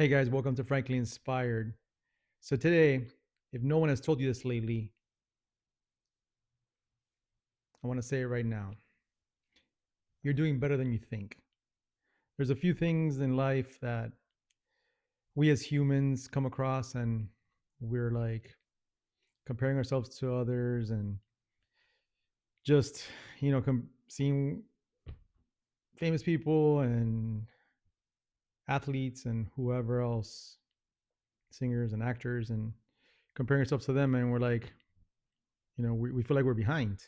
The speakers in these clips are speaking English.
Hey guys, welcome to Frankly Inspired. So today, if no one has told you this lately, I want to say it right now. You're doing better than you think. There's a few things in life that we as humans come across and we're like comparing ourselves to others and just, seeing famous people and athletes and whoever else, singers and actors, and comparing ourselves to them. And we're like, we feel like we're behind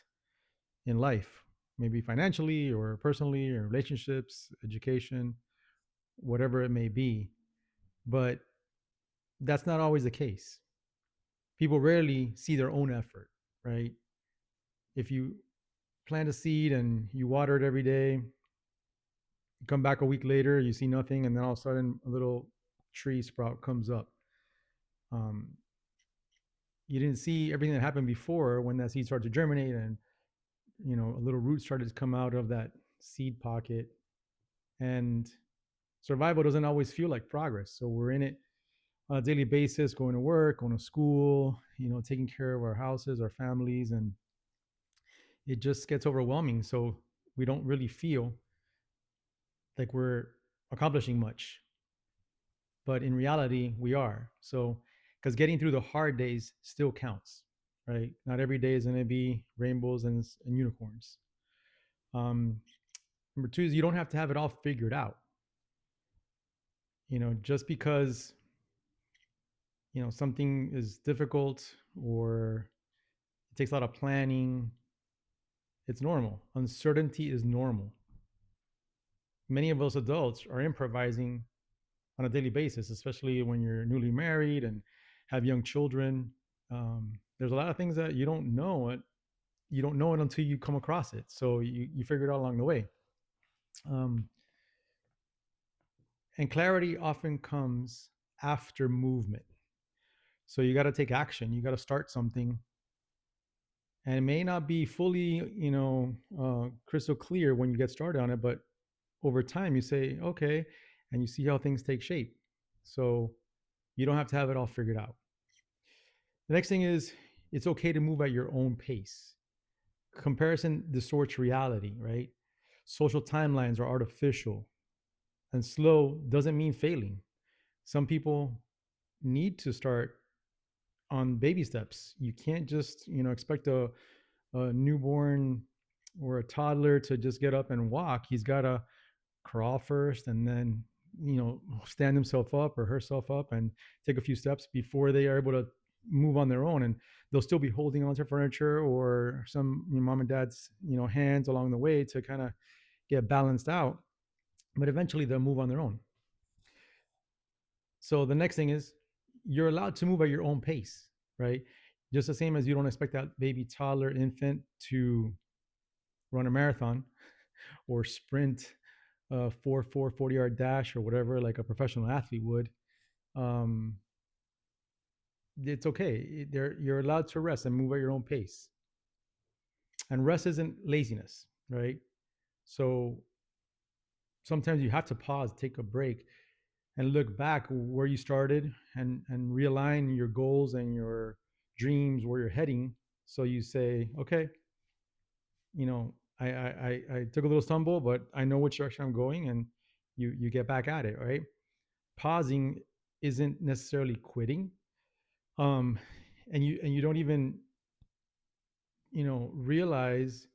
in life, maybe financially or personally or relationships, education, whatever it may be. But that's not always the case. People rarely see their own effort, right? If you plant a seed and you water it every day, you come back a week later, you see nothing, and then all of a sudden a little tree sprout comes up. Um, you didn't see everything that happened before when that seed started to germinate and a little root started to come out of that seed pocket. And survival doesn't always feel like progress. So we're in it on a daily basis, going to work, going to school, taking care of our houses, our families, and it just gets overwhelming. So we don't really feel like we're accomplishing much, but in reality, we are. So, because getting through the hard days still counts, right? Not every day is going to be rainbows and unicorns. Um, Number two is you don't have to have it all figured out. Just because something is difficult or it takes a lot of planning. It's normal. Uncertainty is normal. Many of us adults are improvising on a daily basis, especially when you're newly married and have young children. There's a lot of things that you don't know it. You don't know it until you come across it. So you figure it out along the way. Um, and clarity often comes after movement. So you got to take action. You got to start something, and it may not be fully, crystal clear when you get started on it, but over time you say, okay, and you see how things take shape. So you don't have to have it all figured out. The next thing is it's okay to move at your own pace. Comparison distorts reality, right? Social timelines are artificial, and slow doesn't mean failing. Some people need to start on baby steps. You can't just, expect a newborn or a toddler to just get up and walk. He's got to crawl first and then stand himself up or herself up and take a few steps before they are able to move on their own. And they'll still be holding onto furniture or some mom and dad's hands along the way to kind of get balanced out, but eventually they'll move on their own. So the next thing is you're allowed to move at your own pace, right? Just the same as you don't expect that baby, toddler, infant to run a marathon or sprint a 40-yard dash or whatever, like a professional athlete would. um, it's okay. You're allowed to rest and move at your own pace. And rest isn't laziness, right? So sometimes you have to pause, take a break, and look back where you started and realign your goals and your dreams where you're heading. So you say, okay, I took a little stumble, but I know which direction I'm going, and you get back at it, right? Pausing isn't necessarily quitting. um and you don't even realize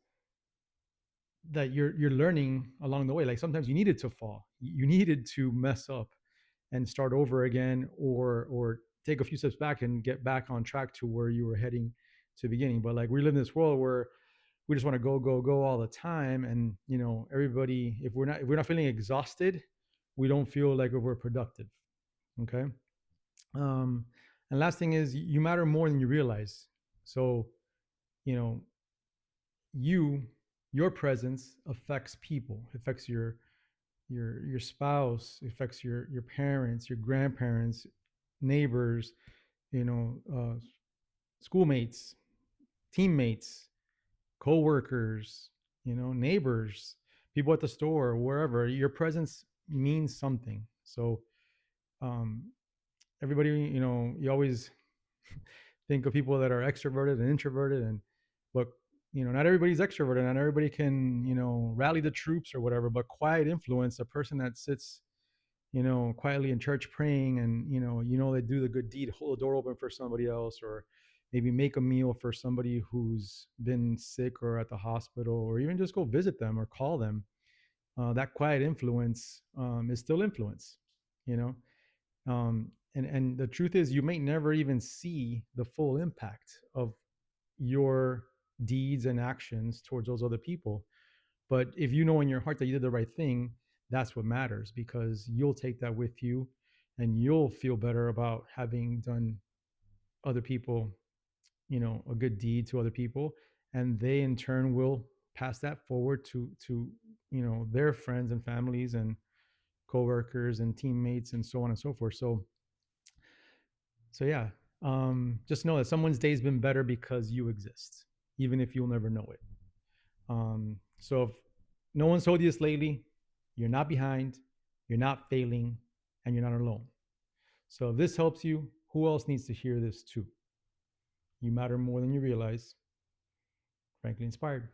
that you're learning along the way. Like sometimes you needed to fall, you needed to mess up and start over again, or take a few steps back and get back on track to where you were heading to the beginning. But like we live in this world where we just want to go go go all the time, and everybody, if we're not feeling exhausted, we don't feel like we're productive. Okay. um and last thing is you matter more than you realize. So you know you your presence affects people, affects your spouse, affects your parents, your grandparents, neighbors, you know uh, schoolmates, teammates, co-workers, neighbors, people at the store, wherever. Your presence means something. So um, everybody, you always think of people that are extroverted and introverted, and but not everybody's extroverted, not everybody can rally the troops or whatever. But quiet influence, a person that sits quietly in church praying, and they do the good deed, hold the door open for somebody else, or maybe make a meal for somebody who's been sick or at the hospital, or even just go visit them or call them. That quiet influence is still influence, you know. And the truth is, you may never even see the full impact of your deeds and actions towards those other people. But if you know in your heart that you did the right thing, that's what matters, because you'll take that with you, and you'll feel better about having done other people, a good deed to other people, and they in turn will pass that forward to their friends and families and coworkers and teammates and so on and so forth. So yeah, just know that someone's day's been better because you exist, even if you'll never know it. So if no one's told you this lately, you're not behind, you're not failing, and you're not alone. So if this helps you, who else needs to hear this too? You matter more than you realize. Frankly inspired.